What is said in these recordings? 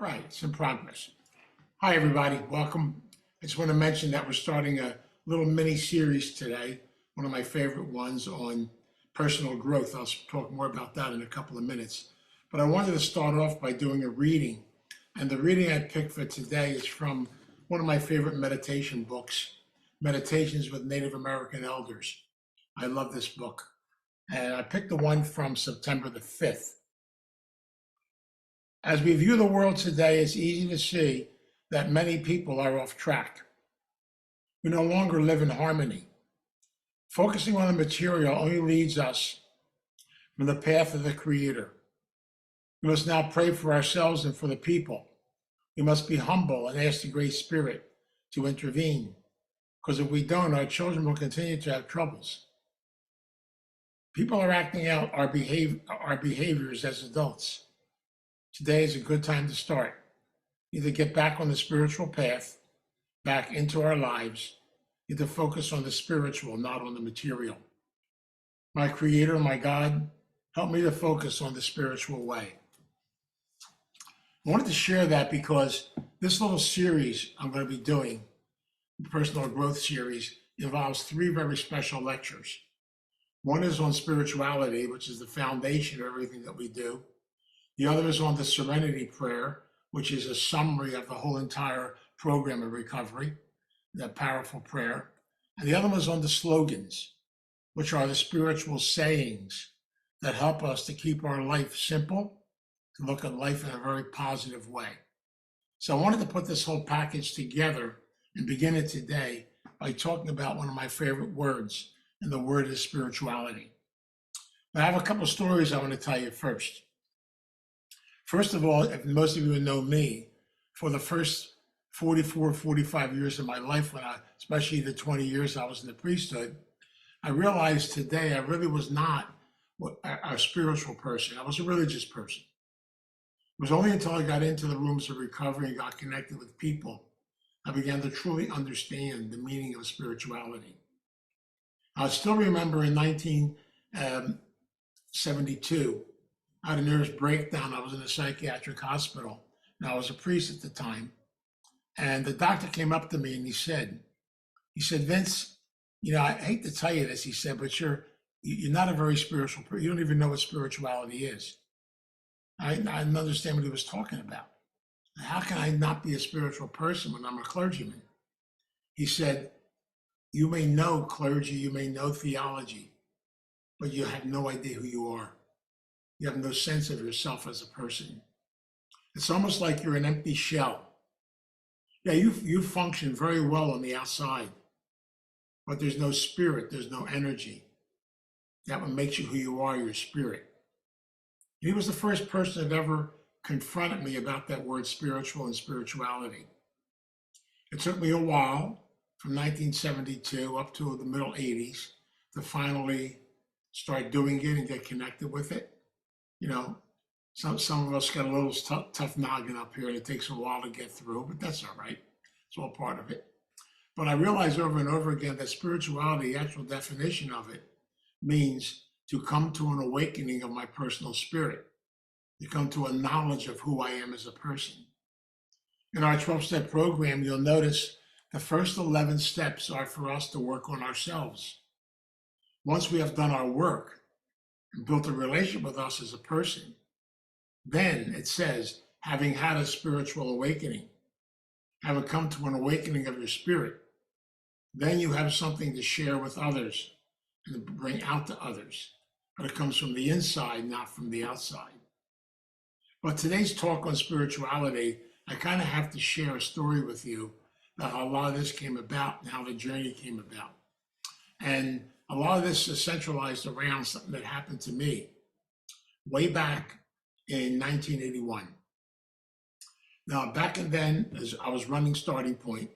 Right, it's in progress. Hi, everybody. Welcome. I just want to mention that we're starting a little mini series today, one of my favorite ones on personal growth. I'll talk more about that in a couple of minutes. But I wanted to start off by doing a reading. And the reading I picked for today is from one of my favorite meditation books, Meditations with Native American Elders. I love this book. And I picked the one from September the 5th. As we view the world today, it's easy to see that many people are off track. We no longer live in harmony. Focusing on the material only leads us from the path of the Creator. We must now pray for ourselves and for the people. We must be humble and ask the Great Spirit to intervene, because if we don't, our children will continue to have troubles. People are acting out our behaviors as adults. Today is a good time to start. Either get back on the spiritual path, back into our lives, either focus on the spiritual, not on the material. My Creator, my God, help me to focus on the spiritual way. I wanted to share that because this little series I'm going to be doing, the Personal Growth Series, involves 3 very special lectures. One is on spirituality, which is the foundation of everything that we do. The other is on the Serenity Prayer, which is a summary of the whole entire program of recovery, that powerful prayer. And the other one is on the slogans, which are the spiritual sayings that help us to keep our life simple, to look at life in a very positive way. So I wanted to put this whole package together and begin it today by talking about one of my favorite words, and the word is spirituality. But I have a couple of stories I want to tell you first. First of all, if most of you know me, for the first 44, 45 years of my life, especially the 20 years I was in the priesthood, I realized today I really was not a spiritual person. I was a religious person. It was only until I got into the rooms of recovery and got connected with people, I began to truly understand the meaning of spirituality. I still remember in 1972, I had a nervous breakdown. I was in a psychiatric hospital, and I was a priest at the time. And the doctor came up to me and he said, Vince, I hate to tell you this, he said, but you're not a very spiritual person. You don't even know what spirituality is. I didn't understand what he was talking about. How can I not be a spiritual person when I'm a clergyman? He said, you may know clergy, you may know theology, but you have no idea who you are. You have no sense of yourself as a person. It's almost like you're an empty shell. Yeah, you function very well on the outside, but there's no spirit, there's no energy. That what makes you who you are, your spirit. And he was the first person that ever confronted me about that word spiritual and spirituality. It took me a while, from 1972 up to the middle 80s, to finally start doing it and get connected with it. Some of us got a little tough noggin up here, and it takes a while to get through, but that's all right. It's all part of it. But I realized over and over again that spirituality, the actual definition of it, means to come to an awakening of my personal spirit, to come to a knowledge of who I am as a person. In our 12-step program, you'll notice the first 11 steps are for us to work on ourselves. Once we have done our work and built a relationship with us as a person, then it says, having had a spiritual awakening, having come to an awakening of your spirit, then you have something to share with others and to bring out to others. But it comes from the inside, not from the outside. But today's talk on spirituality, I kind of have to share a story with you about how a lot of this came about and how the journey came about. And a lot of this is centralized around something that happened to me way back in 1981. Now, back then, as I was running Starting Point.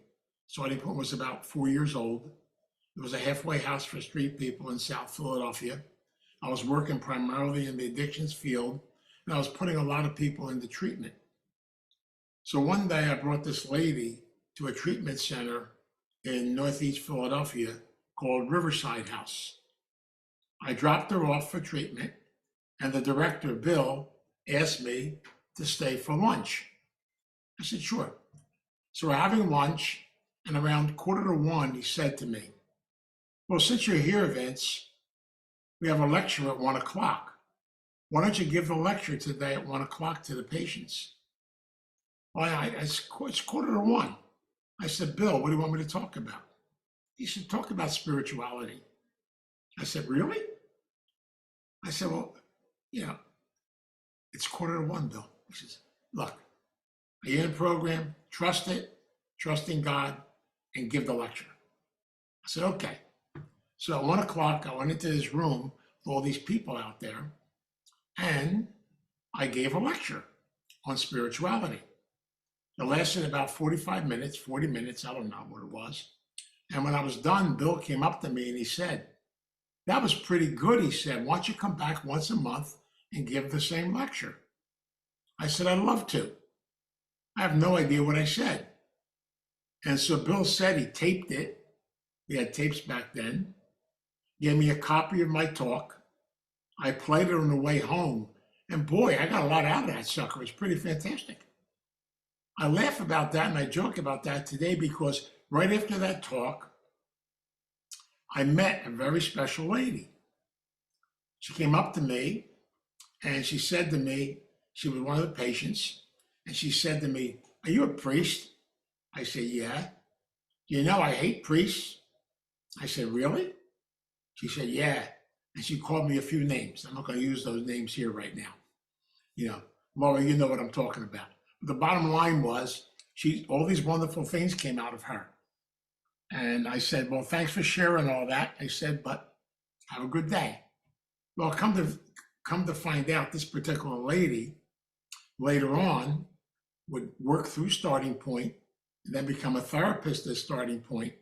Starting Point was about 4 years old. It was a halfway house for street people in South Philadelphia. I was working primarily in the addictions field, and I was putting a lot of people into treatment. So one day I brought this lady to a treatment center in Northeast Philadelphia called Riverside House. I dropped her off for treatment, and the director, Bill, asked me to stay for lunch. I said, sure. So we're having lunch, and around 1:45, he said to me, well, since you're here, Vince, we have a lecture at 1 o'clock. Why don't you give the lecture today at 1 o'clock to the patients? Well, it's 1:45. I said, Bill, what do you want me to talk about? He said, talk about spirituality. I said, really? I said, well, it's 1:45, Bill. He says, look, are you in the program? Trust it, trust in God, and give the lecture. I said, okay. So at 1 o'clock, I went into this room with all these people out there, and I gave a lecture on spirituality. It lasted about 45 minutes, 40 minutes, I don't know what it was. And when I was done, Bill came up to me and he said, that was pretty good. He said, why don't you come back once a month and give the same lecture? I said, I'd love to. I have no idea what I said. And so Bill said he taped it. We had tapes back then. Gave me a copy of my talk. I played it on the way home. And boy, I got a lot out of that sucker. It's pretty fantastic. I laugh about that and I joke about that today because right after that talk, I met a very special lady. She came up to me and she said to me, she was one of the patients, and she said to me, are you a priest? I said, yeah. You know, I hate priests. I said, really? She said, yeah. And she called me a few names. I'm not going to use those names here right now. Laura, you know what I'm talking about. But the bottom line was, all these wonderful things came out of her. And I said, well, thanks for sharing all that. I said, but have a good day. Well, come to find out, this particular lady later on would work through Starting Point and then become a therapist at Starting Point.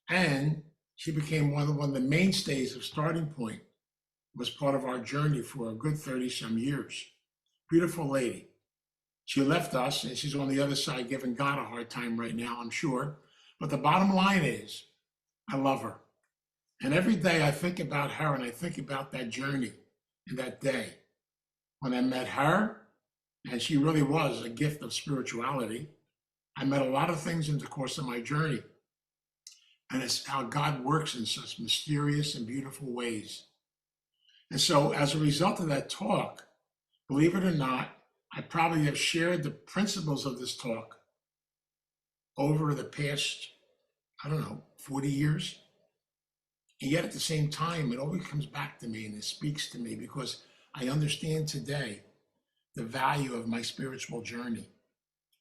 And she became one of the mainstays of Starting Point, was part of our journey for a good 30-some years. Beautiful lady. She left us and she's on the other side giving God a hard time right now, I'm sure. But the bottom line is, I love her. And every day I think about her and I think about that journey and that day when I met her, and she really was a gift of spirituality. I met a lot of things in the course of my journey. And it's how God works in such mysterious and beautiful ways. And so as a result of that talk, believe it or not, I probably have shared the principles of this talk over the past, 40 years. And yet at the same time, it always comes back to me and it speaks to me because I understand today the value of my spiritual journey,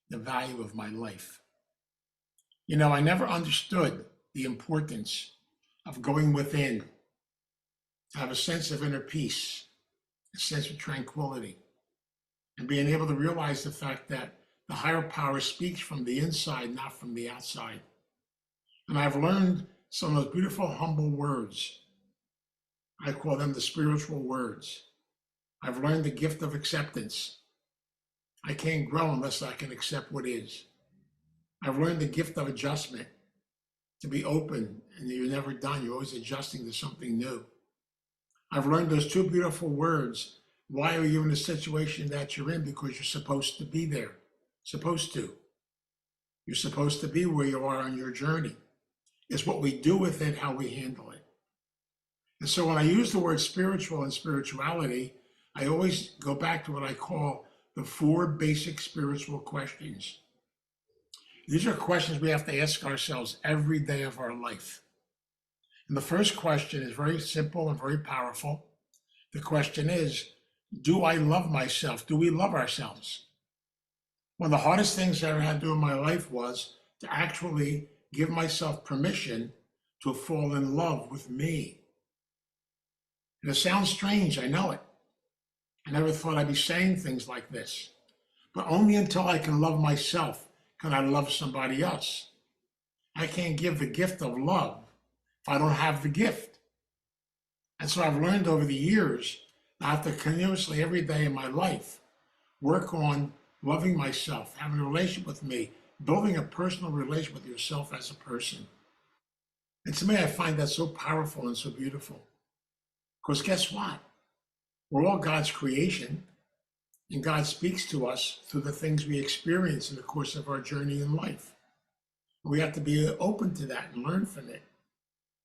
the value of my life. I never understood the importance of going within to have a sense of inner peace, a sense of tranquility, and being able to realize the fact that the higher power speaks from the inside, not from the outside. And I've learned some of those beautiful, humble words. I call them the spiritual words. I've learned the gift of acceptance. I can't grow unless I can accept what is. I've learned the gift of adjustment, to be open, and you're never done. You're always adjusting to something new. I've learned those two beautiful words. Why are you in the situation that you're in? Because you're supposed to be there. Supposed to. You're supposed to be where you are on your journey. It's what we do with it, how we handle it. And so when I use the word spiritual and spirituality, I always go back to what I call the 4 basic spiritual questions. These are questions we have to ask ourselves every day of our life. And the first question is very simple and very powerful. The question is, do I love myself? Do we love ourselves? One of the hardest things I ever had to do in my life was to actually give myself permission to fall in love with me. And it sounds strange, I know it. I never thought I'd be saying things like this. But only until I can love myself can I love somebody else. I can't give the gift of love if I don't have the gift. And so I've learned over the years that I have to continuously, every day in my life, work on loving myself, having a relationship with me, building a personal relationship with yourself as a person. And to me, I find that so powerful and so beautiful. Because guess what? We're all God's creation. And God speaks to us through the things we experience in the course of our journey in life. We have to be open to that and learn from it.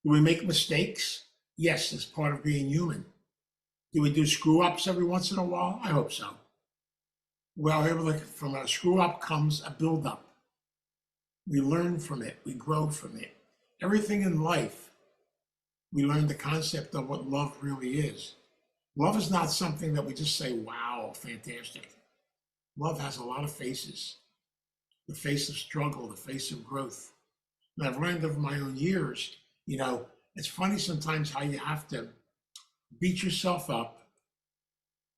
Do we make mistakes? Yes, it's part of being human. Do we do screw ups every once in a while? I hope so. Well, from a screw up comes a build up. We learn from it, we grow from it. Everything in life, we learn the concept of what love really is. Love is not something that we just say, wow, fantastic. Love has a lot of faces. The face of struggle, the face of growth. And I've learned over my own years, it's funny sometimes how you have to beat yourself up,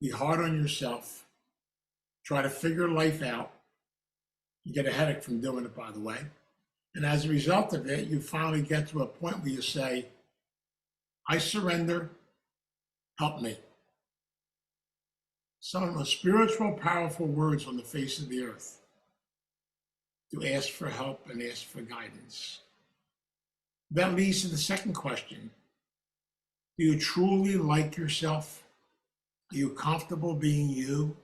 be hard on yourself, try to figure life out. You get a headache from doing it, by the way. And as a result of it, you finally get to a point where you say, I surrender, help me. Some of the most spiritual, powerful words on the face of the earth. To ask for help and ask for guidance. That leads to the second question. Do you truly like yourself? Are you comfortable being you?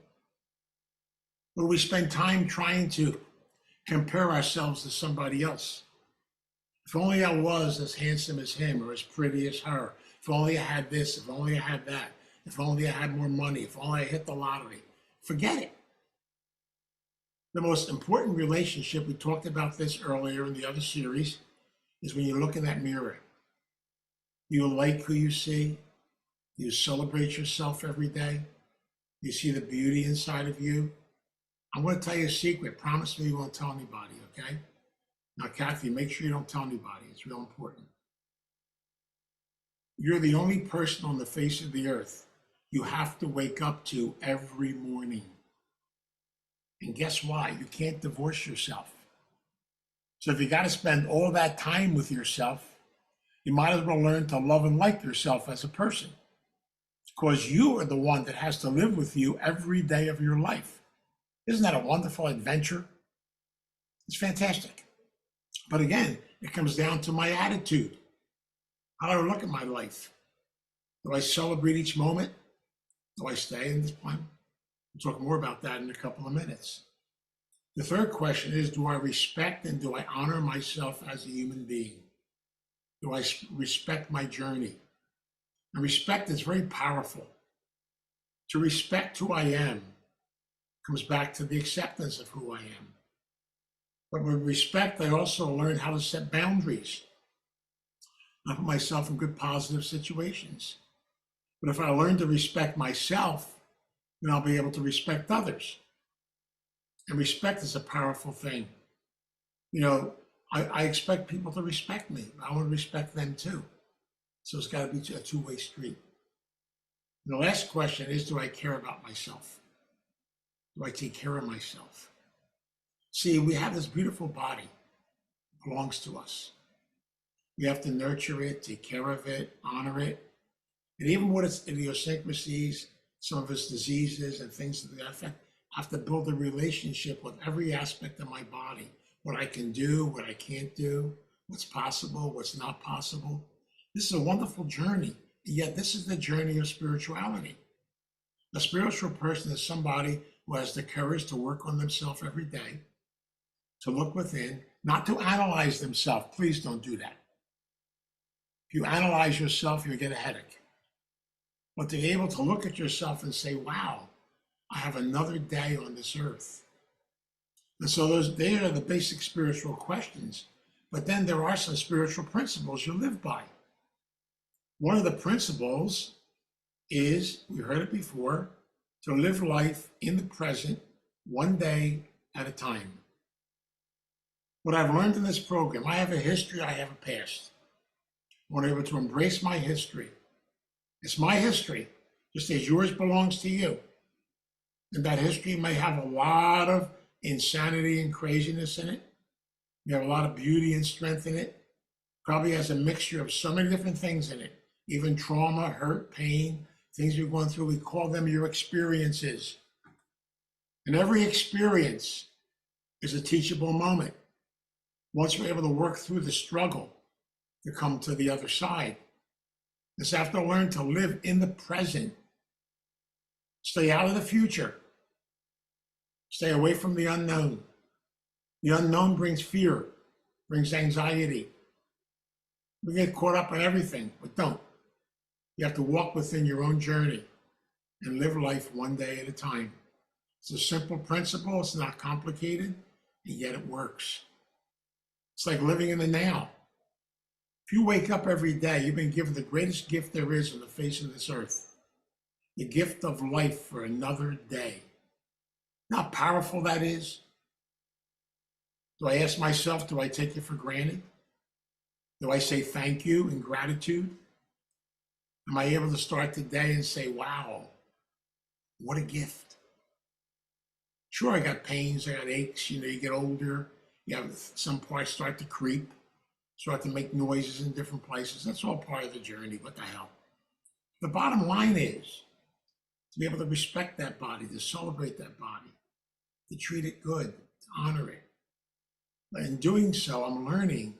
Or do we spend time trying to compare ourselves to somebody else? If only I was as handsome as him or as pretty as her. If only I had this, if only I had that. If only I had more money, if only I hit the lottery. Forget it. The most important relationship, we talked about this earlier in the other series, is when you look in that mirror. Do you like who you see? Do you celebrate yourself every day? Do you see the beauty inside of you? I'm going to tell you a secret. Promise me you won't tell anybody, okay? Now, Kathy, make sure you don't tell anybody. It's real important. You're the only person on the face of the earth you have to wake up to every morning. And guess why? You can't divorce yourself. So if you got to spend all that time with yourself, you might as well learn to love and like yourself as a person. Because you are the one that has to live with you every day of your life. Isn't that a wonderful adventure? It's fantastic. But again, it comes down to my attitude. How do I look at my life? Do I celebrate each moment? Do I stay in this plan? We'll talk more about that in a couple of minutes. The third question is, do I respect and do I honor myself as a human being? Do I respect my journey? And respect is very powerful. To respect who I am comes back to the acceptance of who I am. But with respect, I also learn how to set boundaries. I put myself in good, positive situations. But if I learn to respect myself, then I'll be able to respect others. And respect is a powerful thing. I expect people to respect me. I want to respect them too. So it's got to be a two-way street. And the last question is, do I care about myself? Do I take care of myself? See, we have this beautiful body. It belongs to us. We have to nurture it, take care of it, honor it. And even with its idiosyncrasies, some of its diseases and things to that effect, I have to build a relationship with every aspect of my body. What I can do, what I can't do, what's possible, what's not possible. This is a wonderful journey. Yet this is the journey of spirituality. A spiritual person is somebody who has the courage to work on themselves every day, to look within, not to analyze themselves. Please don't do that. If you analyze yourself, you'll get a headache. But to be able to look at yourself and say, wow, I have another day on this earth. And so they are the basic spiritual questions. But then there are some spiritual principles you live by. One of the principles is, we heard it before, to live life in the present, one day at a time. What I've learned in this program, I have a history, I have a past. I want to be able to embrace my history. It's my history, just as yours belongs to you. And that history may have a lot of insanity and craziness in it. You have a lot of beauty and strength in it. Probably has a mixture of so many different things in it, even trauma, hurt, pain, things you're going through. We call them your experiences. And every experience is a teachable moment. Once we're able to work through the struggle to come to the other side, just have to learn to live in the present. Stay out of the future. Stay away from the unknown. The unknown brings fear, brings anxiety. We get caught up in everything, but don't. You have to walk within your own journey and live life one day at a time. It's a simple principle, it's not complicated, and yet it works. It's like living in the now. If you wake up every day, you've been given the greatest gift there is on the face of this earth, the gift of life for another day. You know how powerful that is? Do I ask myself, do I take it for granted? Do I say thank you in gratitude? Am I able to start the day and say, wow, what a gift? Sure, I got pains, I got aches, you get older, you have some parts start to creep, start to make noises in different places. That's all part of the journey, what the hell? The bottom line is to be able to respect that body, to celebrate that body, to treat it good, to honor it. But in doing so, I'm learning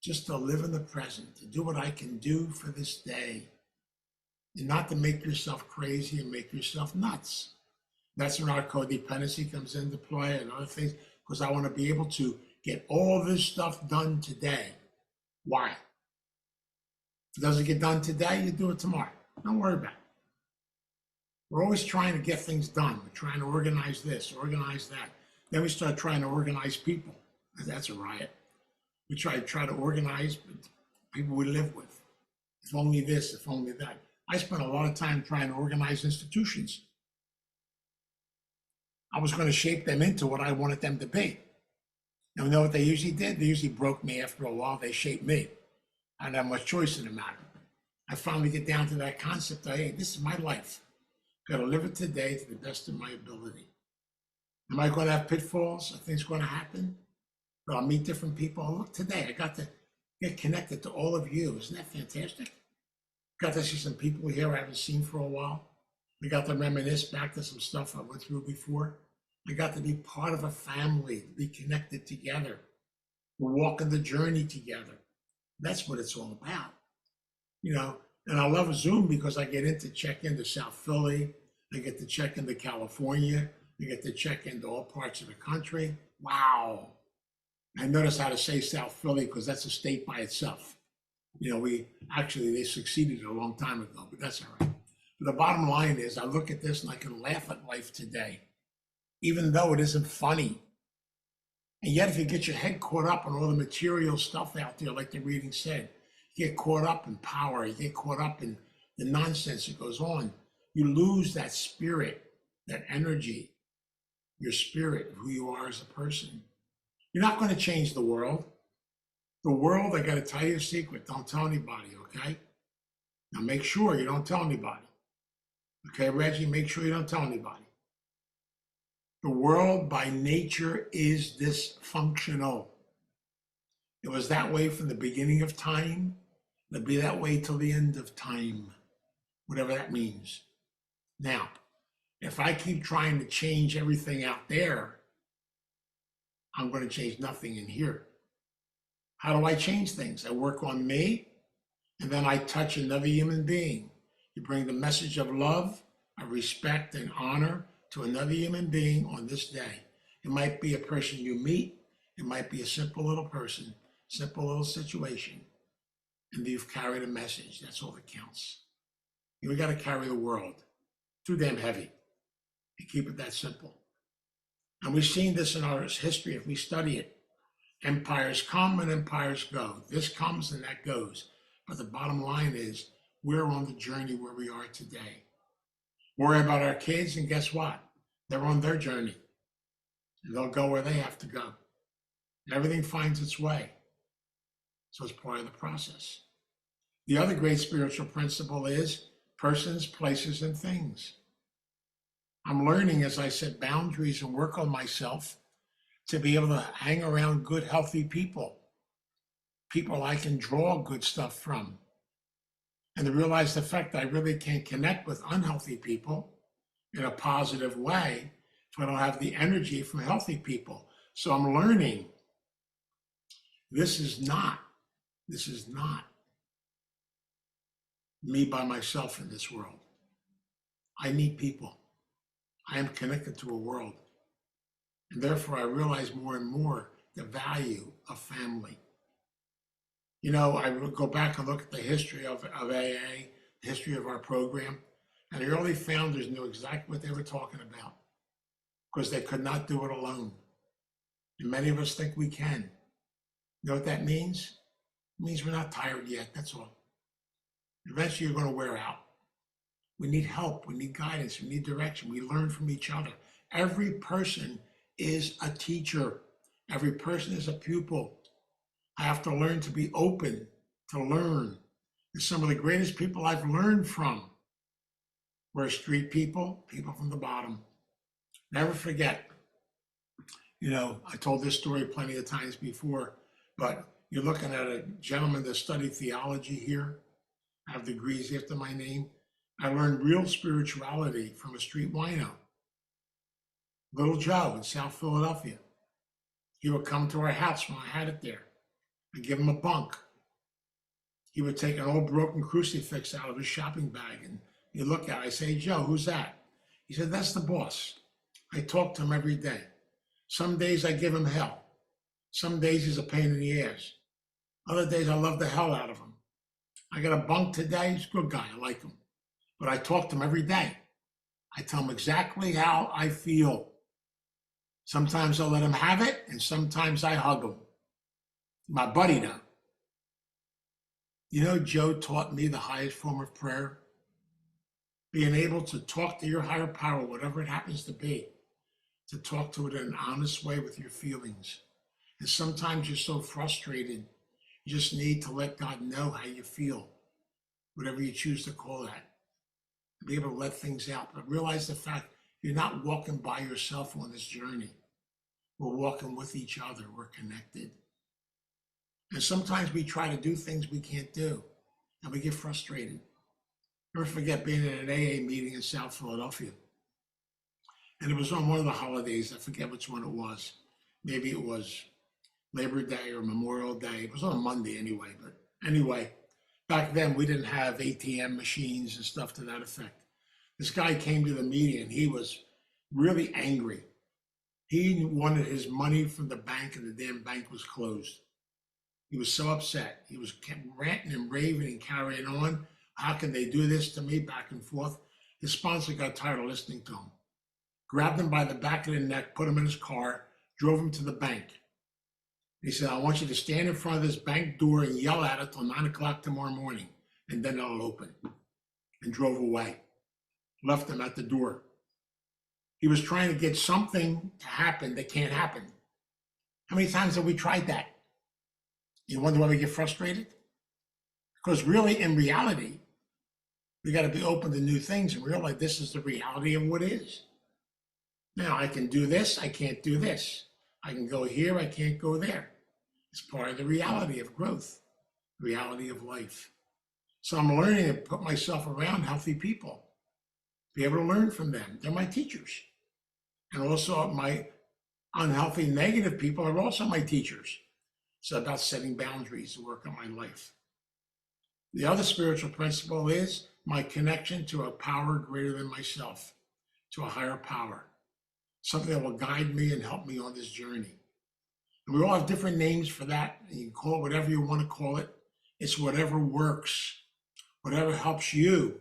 just to live in the present, to do what I can do for this day, and not to make yourself crazy and make yourself nuts. That's when our codependency comes into play and other things, because I want to be able to get all this stuff done today. Why? If it doesn't get done today, you do it tomorrow. Don't worry about it. We're always trying to get things done. We're trying to organize this, organize that. Then we start trying to organize people. That's a riot. We try to organize people we live with. If only this, if only that. I spent a lot of time trying to organize institutions. I was going to shape them into what I wanted them to be. And you know what they usually did? They usually broke me after a while. They shaped me. I didn't have much choice in the matter. I finally get down to that concept of, hey, this is my life. Got to live it today to the best of my ability. Am I going to have pitfalls? Are things going to happen? But I'll meet different people. Oh, look, today I got to get connected to all of you. Isn't that fantastic? Got to see some people here I haven't seen for a while. We got to reminisce back to some stuff I went through before. I got to be part of a family, be connected together. We're walking the journey together. That's what it's all about. And I love Zoom because I get in to check into South Philly. I get to check into California. I get to check into all parts of the country. Wow. I noticed how to say South Philly because that's a state by itself. They succeeded a long time ago, but that's all right. But the bottom line is I look at this and I can laugh at life today, even though it isn't funny. And yet if you get your head caught up on all the material stuff out there, like the reading said, you get caught up in power, you get caught up in the nonsense that goes on, you lose that spirit, that energy, your spirit of who you are as a person. You're not going to change the world. The world, I got to tell you a secret. Don't tell anybody, okay? Now make sure you don't tell anybody. Okay, Reggie, make sure you don't tell anybody. The world by nature is dysfunctional. It was that way from the beginning of time. It'll be that way till the end of time, whatever that means. Now, if I keep trying to change everything out there, I'm going to change nothing in here. How do I change things? I work on me, and then I touch another human being. You bring the message of love, of respect, and honor to another human being on this day. It might be a person you meet. It might be a simple little person, simple little situation. And you've carried a message. That's all that counts. We got to carry the world. Too damn heavy. And keep it that simple. And we've seen this in our history if we study it. Empires come and empires go. This comes and that goes. But the bottom line is we're on the journey where we are today. Worry about our kids, and guess what? They're on their journey. And they'll go where they have to go. And everything finds its way. So it's part of the process. The other great spiritual principle is persons, places, and things. I'm learning, as I set boundaries and work on myself, to be able to hang around good, healthy people I can draw good stuff from, and to realize the fact that I really can't connect with unhealthy people in a positive way if I don't have the energy from healthy people. So I'm learning this is not me by myself in this world. I need people. I am connected to a world. And therefore, I realize more and more the value of family. You know, I would go back and look at the history of AA, the history of our program, and the early founders knew exactly what they were talking about because they could not do it alone. And many of us think we can. You know what that means? It means we're not tired yet, that's all. Eventually, you're going to wear out. We need help, we need guidance, we need direction. We learn from each other. Every person is a teacher. Every person is a pupil. I have to learn to be open to learn. And some of the greatest people I've learned from were street people, people from the bottom. Never forget. You know, I told this story plenty of times before, but you're looking at a gentleman that studied theology here. I have degrees after my name. I learned real spirituality from a street wino, Little Joe in South Philadelphia. He would come to our house when I had it there. I'd give him a bunk. He would take an old broken crucifix out of his shopping bag and you look at it. I say, Joe, who's that? He said, that's the boss. I talk to him every day. Some days I give him hell. Some days he's a pain in the ass. Other days I love the hell out of him. I got a bunk today. He's a good guy. I like him. But I talk to him every day. I tell him exactly how I feel. Sometimes I let him have it, and sometimes I hug him. My buddy now. You know, Joe taught me the highest form of prayer. Being able to talk to your higher power, whatever it happens to be, to talk to it in an honest way with your feelings. And sometimes you're so frustrated, you just need to let God know how you feel, whatever you choose to call that. Be able to let things out, but realize the fact you're not walking by yourself on this journey. We're walking with each other. We're connected. And sometimes we try to do things we can't do, and we get frustrated. Never forget being at an AA meeting in South Philadelphia. And it was on one of the holidays. I forget which one it was. Maybe it was Labor Day or Memorial Day. It was on a Monday anyway. But anyway, back then we didn't have ATM machines and stuff to that effect. This guy came to the meeting and he was really angry. He wanted his money from the bank and the damn bank was closed. He was so upset. He was ranting and raving and carrying on. How can they do this to me? Back and forth. His sponsor got tired of listening to him. Grabbed him by the back of the neck, put him in his car, drove him to the bank. He said, I want you to stand in front of this bank door and yell at it till 9 o'clock tomorrow morning, and then it'll open. And drove away. Left him at the door. He was trying to get something to happen that can't happen. How many times have we tried that? You wonder why we get frustrated? Because really, in reality, we got to be open to new things and realize this is the reality of what is. Now, I can do this, I can't do this. I can go here, I can't go there. It's part of the reality of growth, reality of life. So I'm learning to put myself around healthy people, be able to learn from them. They're my teachers. And also my unhealthy, negative people are also my teachers. It's about setting boundaries to work on my life. The other spiritual principle is my connection to a power greater than myself, to a higher power, something that will guide me and help me on this journey. And we all have different names for that. And you can call it whatever you want to call it. It's whatever works, whatever helps you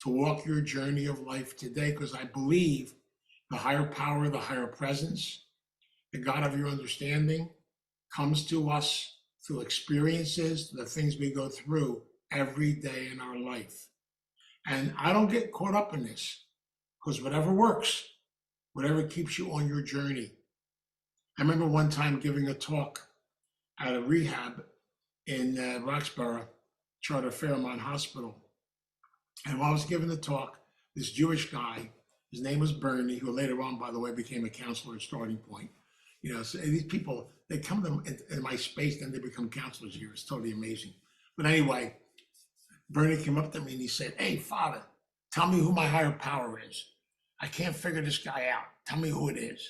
to walk your journey of life today, because I believe the higher power, the higher presence, the God of your understanding comes to us through experiences, the things we go through every day in our life. And I don't get caught up in this because whatever works, whatever keeps you on your journey. I remember one time giving a talk at a rehab in Roxborough, Charter Fairmont Hospital. And while I was giving the talk, this Jewish guy, his name was Bernie, who later on, by the way, became a counselor at Starting Point. You know, so these people, they come to in my space, then they become counselors here. It's totally amazing. But anyway, Bernie came up to me and he said, hey, Father, tell me who my higher power is. I can't figure this guy out. Tell me who it is.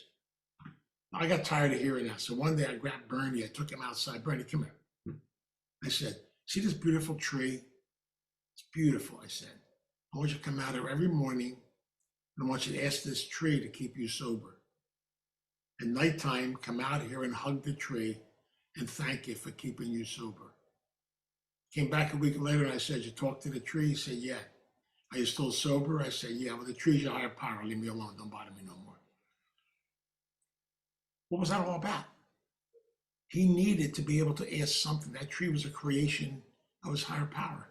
I got tired of hearing that. So one day I grabbed Bernie, I took him outside. Bernie, come here. I said, see this beautiful tree? It's beautiful, I said. I want you to come out here every morning and I want you to ask this tree to keep you sober. At nighttime, come out here and hug the tree and thank you for keeping you sober. Came back a week later and I said, you talked to the tree? He said, yeah. Are you still sober? I said, yeah. Well, the tree's your higher power. Leave me alone. Don't bother me no more. What was that all about? He needed to be able to ask something. That tree was a creation of his higher power.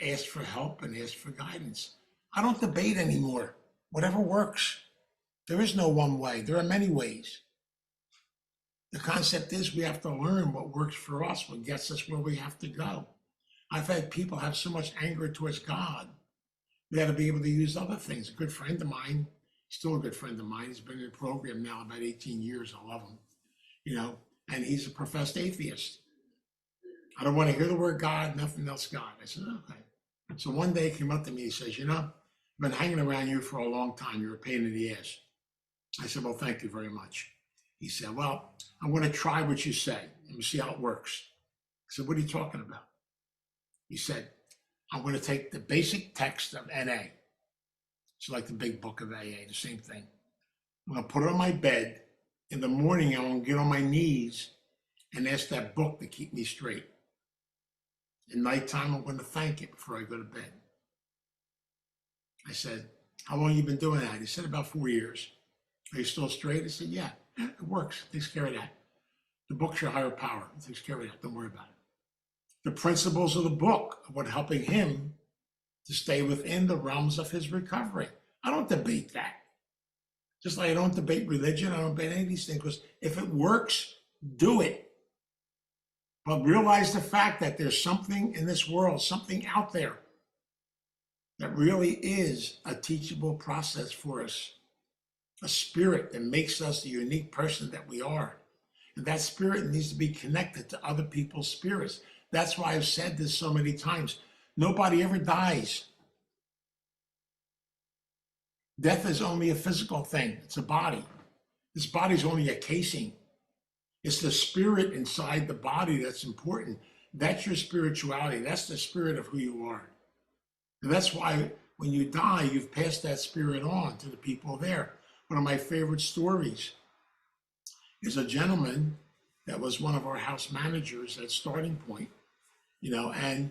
Ask for help and ask for guidance. I don't debate anymore. Whatever works. There is no one way. There are many ways. The concept is we have to learn what works for us, what gets us where we have to go. I've had people have so much anger towards God. We got to be able to use other things. A good friend of mine, still a good friend of mine, he's been in the program now about 18 years. I love him, and he's a professed atheist. I don't want to hear the word God, nothing else God. I said, okay. So one day he came up to me, he says, I've been hanging around you for a long time. You're a pain in the ass. I said, well, thank you very much. He said, well, I'm going to try what you say. Let me see how it works. I said, what are you talking about? He said, I'm going to take the basic text of NA. It's like the big book of AA, the same thing. I'm going to put it on my bed. In the morning, I'm going to get on my knees and ask that book to keep me straight. At nighttime, I'm going to thank it before I go to bed. I said, how long have you been doing that? He said, about 4 years. Are you still straight? I said, yeah, it works. It takes care of that. The book's your higher power. It takes care of that. Don't worry about it. The principles of the book are what helping him to stay within the realms of his recovery. I don't debate that. Just like I don't debate religion, I don't debate any of these things, because if it works, do it. But realize the fact that there's something in this world, something out there that really is a teachable process for us. A spirit that makes us the unique person that we are. And that spirit needs to be connected to other people's spirits. That's why I've said this so many times. Nobody ever dies. Death is only a physical thing. It's a body. This body is only a casing. It's the spirit inside the body that's important. That's your spirituality. That's the spirit of who you are. And that's why when you die, you've passed that spirit on to the people there. One of my favorite stories is a gentleman that was one of our house managers at Starting Point, and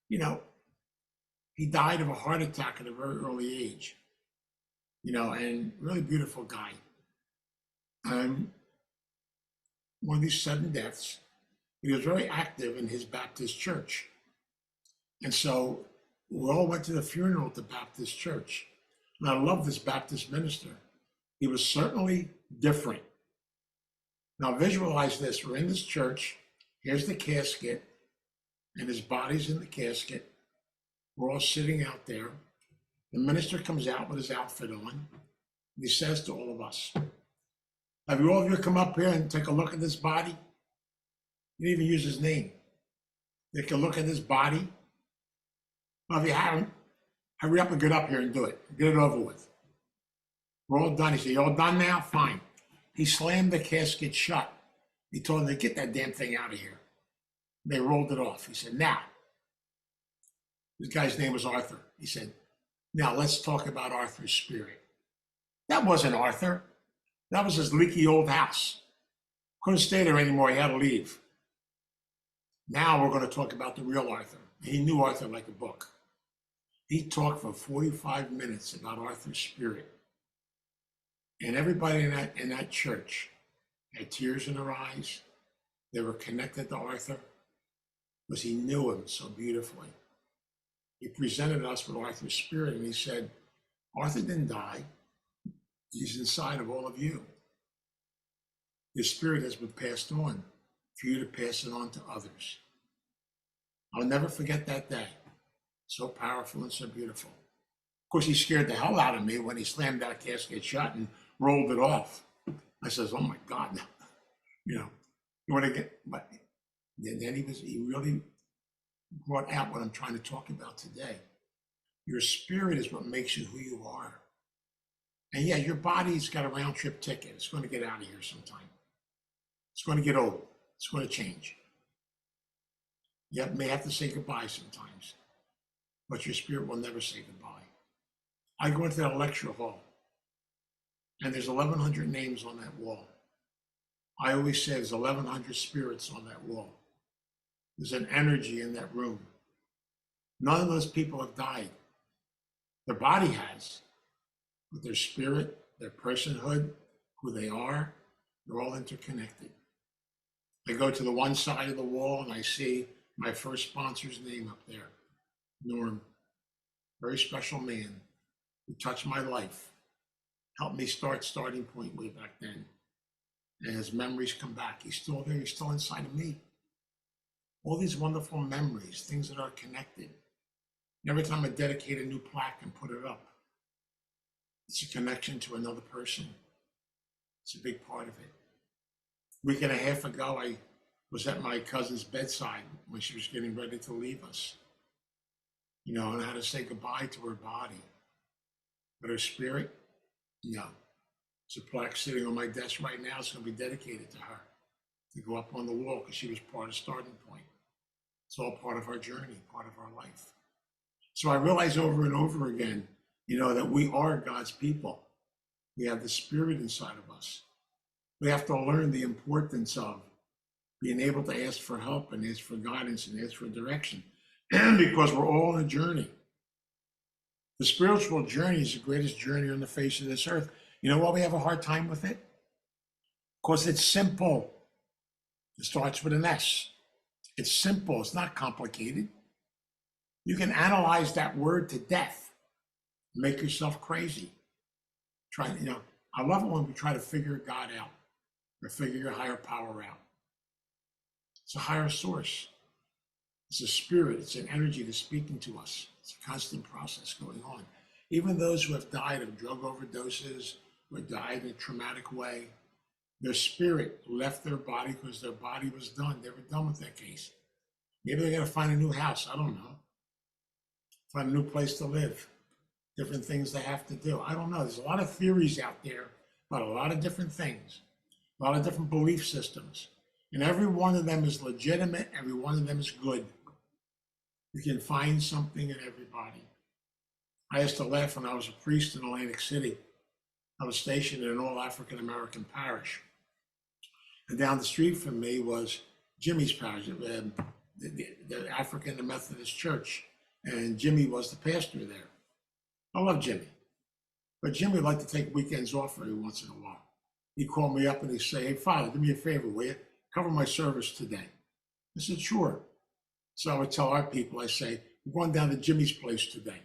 he died of a heart attack at a very early age, and really beautiful guy. One of these sudden deaths, he was very active in his Baptist church. And so we all went to the funeral at the Baptist church. And I love this Baptist minister. He was certainly different. Now visualize this. We're in this church. Here's the casket, and his body's in the casket. We're all sitting out there. The minister comes out with his outfit on, and he says to all of us, have you all of you come up here and take a look at this body? He didn't even use his name. Take a look at this body. Well, if you haven't, hurry up and get up here and do it. Get it over with. We're all done. He said, you all done now? Fine. He slammed the casket shut. He told them to get that damn thing out of here. They rolled it off. He said, now, this guy's name was Arthur. He said, now let's talk about Arthur's spirit. That wasn't Arthur. That was his leaky old house. Couldn't stay there anymore. He had to leave. Now we're going to talk about the real Arthur. He knew Arthur like a book. He talked for 45 minutes about Arthur's spirit. And everybody in that church had tears in their eyes. They were connected to Arthur because he knew him so beautifully. He presented us with Arthur's spirit, and he said, Arthur didn't die. He's inside of all of you. His spirit has been passed on for you to pass it on to others. I'll never forget that day. So powerful and so beautiful. Of course, he scared the hell out of me when he slammed that casket shut and rolled it off. I says, oh my God, you want to get, but then he really brought out what I'm trying to talk about today. Your spirit is what makes you who you are. And yeah, your body's got a round trip ticket. It's going to get out of here sometime. It's going to get old. It's going to change. You may have to say goodbye sometimes, but your spirit will never say goodbye. I go into that lecture hall, and there's 1,100 names on that wall. I always say there's 1,100 spirits on that wall. There's an energy in that room. None of those people have died. Their body has, but their spirit, their personhood, who they are, they're all interconnected. I go to the one side of the wall and I see my first sponsor's name up there, Norm. Very special man who touched my life, helped me start Starting Point way back then. And his memories come back. He's still there, he's still inside of me. All these wonderful memories, things that are connected. And every time I dedicate a new plaque and put it up, it's a connection to another person. It's a big part of it. A week and a half ago, I was at my cousin's bedside when she was getting ready to leave us. You know, and I had to say goodbye to her body. But her spirit, no. There's a plaque sitting on my desk right now. It's going to be dedicated to her, to go up on the wall, because she was part of Starting Point. It's all part of our journey, part of our life. So I realize over and over again, you know, that we are God's people. We have the Spirit inside of us. We have to learn the importance of being able to ask for help and ask for guidance and ask for direction, because we're all on a journey. The spiritual journey is the greatest journey on the face of this earth. You know why we have a hard time with it? Because it's simple. It starts with an S. It's simple. It's not complicated. You can analyze that word to death, make yourself crazy. I love it when we try to figure God out or figure your higher power out. It's a higher source. It's a spirit. It's an energy that's speaking to us. It's a constant process going on. Even those who have died of drug overdoses or died in a traumatic way, their spirit left their body because their body was done. They were done with that case. Maybe they're going to find a new house. I don't know. Find a new place to live. Different things they have to do. I don't know. There's a lot of theories out there about a lot of different things, a lot of different belief systems. And every one of them is legitimate. Every one of them is good. You can find something in everybody. I used to laugh when I was a priest in Atlantic City. I was stationed in an all African-American parish. And down the street from me was Jimmy's parish, the African Methodist Church. And Jimmy was the pastor there. I love Jimmy. But Jimmy liked to take weekends off every once in a while. He'd call me up and he'd say, "Hey, Father, do me a favor, will you? Cover my service today." I said, "Sure." So I would tell our people, I say, "We're going down to Jimmy's place today."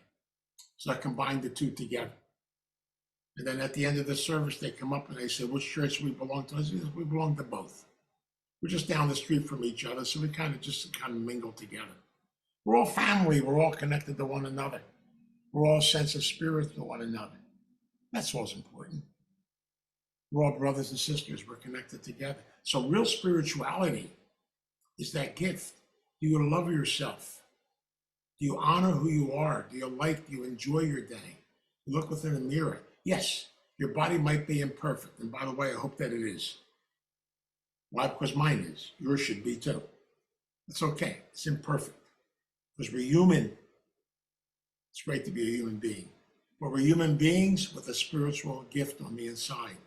So I combined the two together. And then at the end of the service, they come up and they say, "Which church we belong to?" I said, "We belong to both. We're just down the street from each other, so we kind of mingle together. We're all family. We're all connected to one another. We're all a sense of spirit to one another. That's what's important. We're all brothers and sisters. We're connected together. So real spirituality is that gift. Do you love yourself? Do you honor who you are? Do you enjoy your day? You look within the mirror. Yes, your body might be imperfect. And by the way, I hope that it is. Why? Because mine is. Yours should be too. It's okay. It's imperfect. Because we're human. It's great to be a human being. But we're human beings with a spiritual gift on the inside.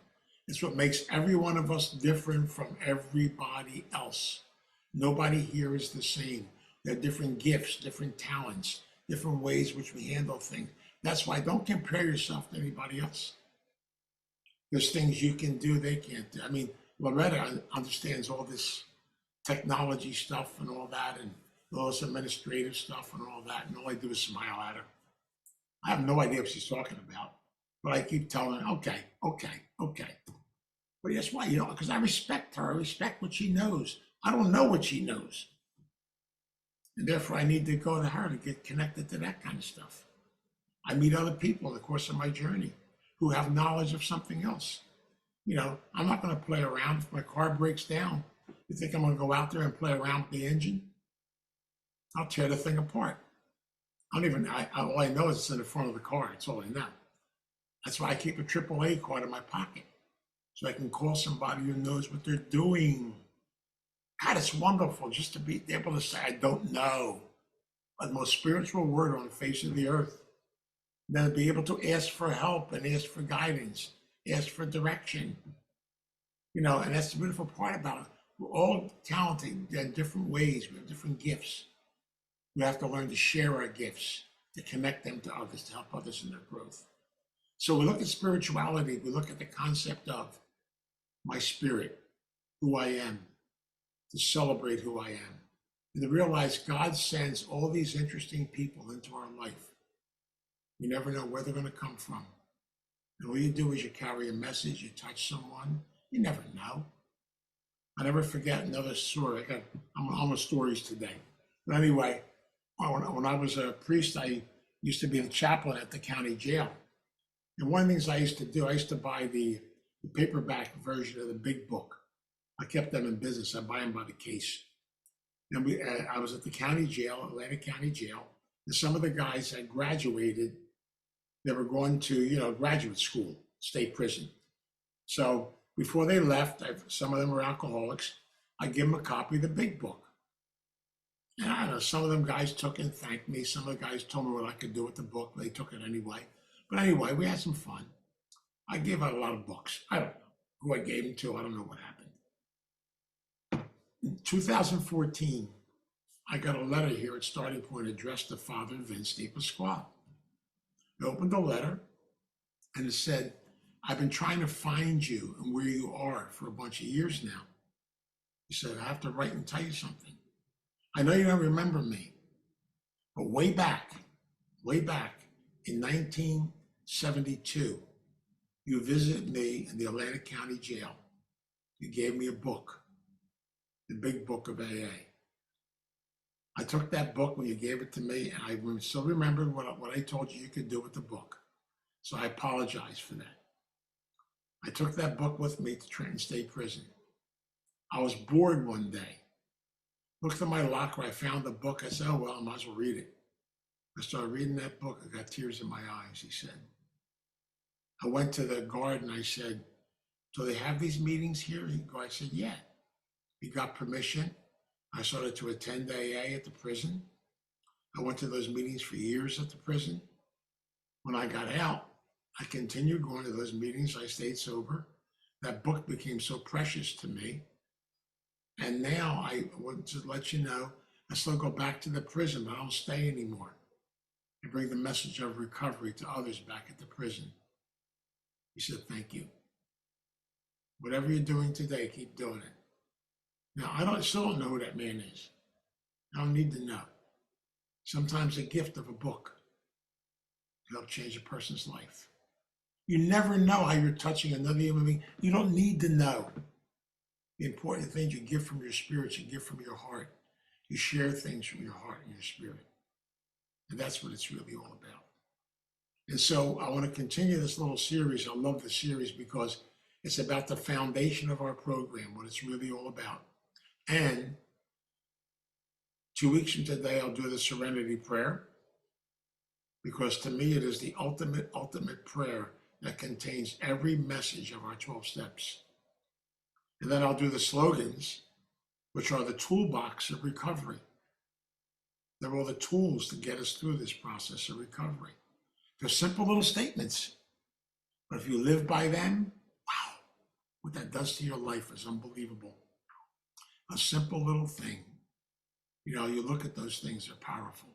It's what makes every one of us different from everybody else. Nobody here is the same. There are different gifts, different talents, different ways which we handle things. That's why don't compare yourself to anybody else. There's things you can do, they can't do. I mean, Loretta understands all this technology stuff and all that, and all this administrative stuff and all that, and all I do is smile at her. I have no idea what she's talking about, but I keep telling her, okay. But guess why? Because I respect her. I respect what she knows. I don't know what she knows. And therefore, I need to go to her to get connected to that kind of stuff. I meet other people in the course of my journey who have knowledge of something else. I'm not going to play around. If my car breaks down, you think I'm going to go out there and play around with the engine? I'll tear the thing apart. All I know is it's in the front of the car. That's all I know. That's why I keep a AAA card in my pocket, so I can call somebody who knows what they're doing. God, it's wonderful just to be able to say, I don't know. The most spiritual word on the face of the earth. And then to be able to ask for help and ask for guidance, ask for direction. And that's the beautiful part about it. We're all talented in different ways. We have different gifts. We have to learn to share our gifts, to connect them to others, to help others in their growth. So we look at spirituality, we look at the concept of my spirit, who I am, to celebrate who I am, and to realize God sends all these interesting people into our life. You never know where they're going to come from. And all you do is you carry a message, you touch someone, you never know. I never forget another story. I'm on the stories today. But anyway, when I was a priest, I used to be the chaplain at the county jail. And one of the things I used to do, I used to buy the paperback version of the big book. I kept them in business. I buy them by the case. And I was at the county jail, Atlanta County Jail, and some of the guys had graduated. They were going to, graduate school, state prison. So before they left, some of them were alcoholics. I give them a copy of the big book. And I don't know, some of them guys took it and thanked me. Some of the guys told me what I could do with the book. They took it anyway. But anyway, we had some fun. I gave out a lot of books. I don't know who I gave them to. I don't know what happened. In 2014, I got a letter here at Starting Point addressed to Father Vince DePasquale. I opened the letter and it said, I've been trying to find you and where you are for a bunch of years now. He said, I have to write and tell you something. I know you don't remember me, but way back in 1972, you visited me in the Atlanta County Jail. You gave me a book, the big book of AA. I took that book when you gave it to me, and I still remember what I told you could do with the book. So I apologize for that. I took that book with me to Trenton State Prison. I was bored one day. Looked in my locker, I found the book. I said, oh, well, I might as well read it. I started reading that book. I got tears in my eyes, he said. I went to the guard and I said, do they have these meetings here? I said, yeah. He got permission. I started to attend AA at the prison. I went to those meetings for years at the prison. When I got out, I continued going to those meetings. I stayed sober. That book became so precious to me. And now I want to let you know, I still go back to the prison, but I don't stay anymore. I bring the message of recovery to others back at the prison. He said, thank you. Whatever you're doing today, keep doing it. Now, I still don't know who that man is. I don't need to know. Sometimes a gift of a book can help change a person's life. You never know how you're touching another human being. You don't need to know. The important things you give from your spirit, you give from your heart. You share things from your heart and your spirit. And that's what it's really all about. And so I want to continue this little series. I love the series because it's about the foundation of our program, what it's really all about. And 2 weeks from today, I'll do the Serenity Prayer, because to me, it is the ultimate prayer that contains every message of our 12 steps. And then I'll do the slogans, which are the toolbox of recovery. They're all the tools to get us through this process of recovery. They're simple little statements, but if you live by them, wow, what that does to your life is unbelievable. A simple little thing. You look at those things, they're powerful.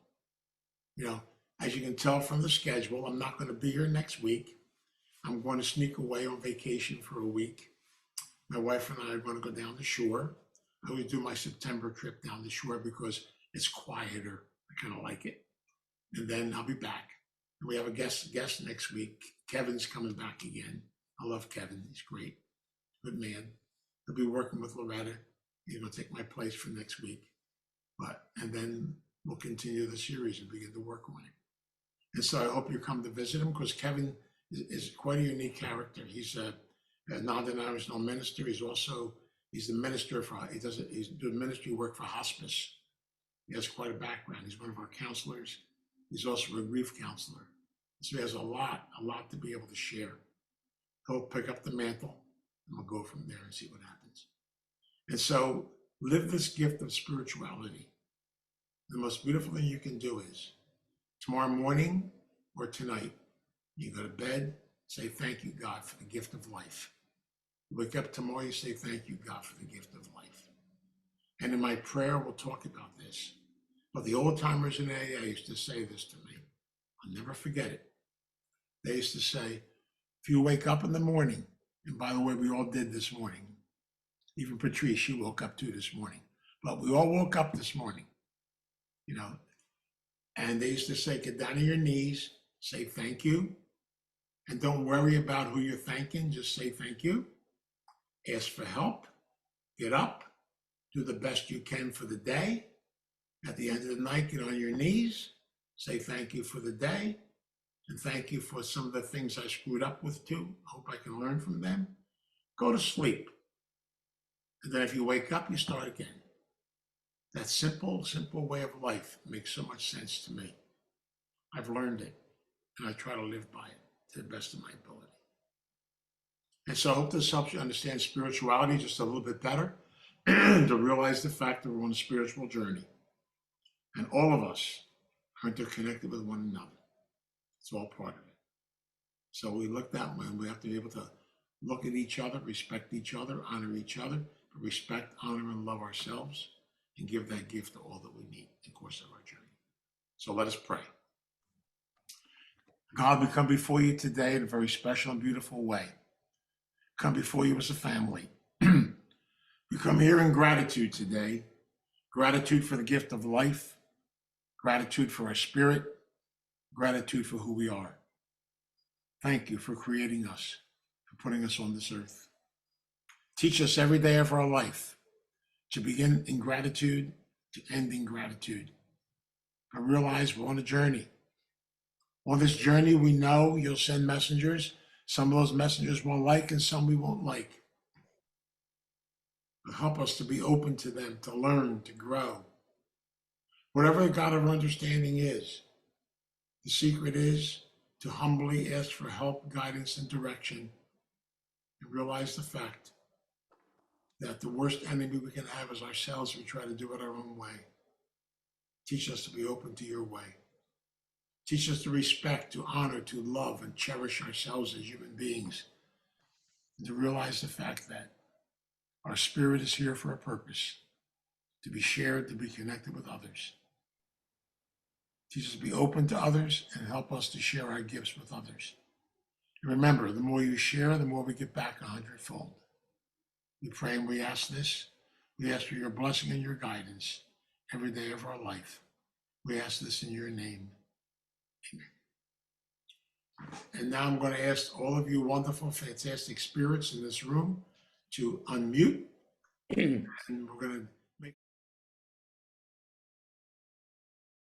As you can tell from the schedule, I'm not going to be here next week. I'm going to sneak away on vacation for a week. My wife and I are going to go down the shore. I always do my September trip down the shore because it's quieter. I kind of like it. And then I'll be back. And we have a guest next week. Kevin's coming back again. I love Kevin. He's great. Good man. He'll be working with Loretta. He's going to take my place for next week. And then we'll continue the series and begin to work on it. And so I hope you come to visit him, because Kevin is quite a unique character. He's a non-denominational minister. He's the minister he's doing ministry work for hospice. He has quite a background. He's one of our counselors. He's also a grief counselor. So he has a lot to be able to share. He'll pick up the mantle and we'll go from there and see what happens. And so live this gift of spirituality. The most beautiful thing you can do is tomorrow morning or tonight, you go to bed, say, thank you, God, for the gift of life. Wake up tomorrow, you say, thank you, God, for the gift of life. And in my prayer, we'll talk about this. But the old timers in AA used to say this to me. I'll never forget it. They used to say, if you wake up in the morning, and by the way, we all did this morning. Even Patrice, she woke up too this morning. But we all woke up this morning, you know. And they used to say, get down on your knees, say thank you, and don't worry about who you're thanking. Just say thank you. Ask for help. Get up. Do the best you can for the day. At the end of the night, get on your knees. Say thank you for the day. And thank you for some of the things I screwed up with too. I hope I can learn from them. Go to sleep. And then if you wake up, you start again. That simple way of life makes so much sense to me. I've learned it, and I try to live by it to the best of my ability. And so I hope this helps you understand spirituality just a little bit better, to realize the fact that we're on a spiritual journey. And all of us are interconnected with one another. It's all part of it. So we look that way, and we have to be able to look at each other, respect each other, honor each other, but respect, honor, and love ourselves, and give that gift to all that we need in the course of our journey. So let us pray. God, we come before you today in a very special and beautiful way. Come before you as a family. We come here in gratitude today. Gratitude for the gift of life. Gratitude for our spirit. Gratitude for who we are. Thank you for creating us, for putting us on this earth. Teach us every day of our life to begin in gratitude, to end in gratitude. I realize we're on a journey. On this journey, we know you'll send messengers. Some of those messengers we'll like and some we won't like. But help us to be open to them, to learn, to grow. Whatever the God of understanding is, the secret is to humbly ask for help, guidance, and direction, and realize the fact that the worst enemy we can have is ourselves. We try to do it our own way. Teach us to be open to your way. Teach us to respect, to honor, to love, and cherish ourselves as human beings. And to realize the fact that our spirit is here for a purpose, to be shared, to be connected with others. Teach us to be open to others and help us to share our gifts with others. And remember, the more you share, the more we get back 100-fold. We pray and we ask this. We ask for your blessing and your guidance every day of our life. We ask this in your name. Amen. And now I'm going to ask all of you wonderful, fantastic spirits in this room to unmute. And we're going to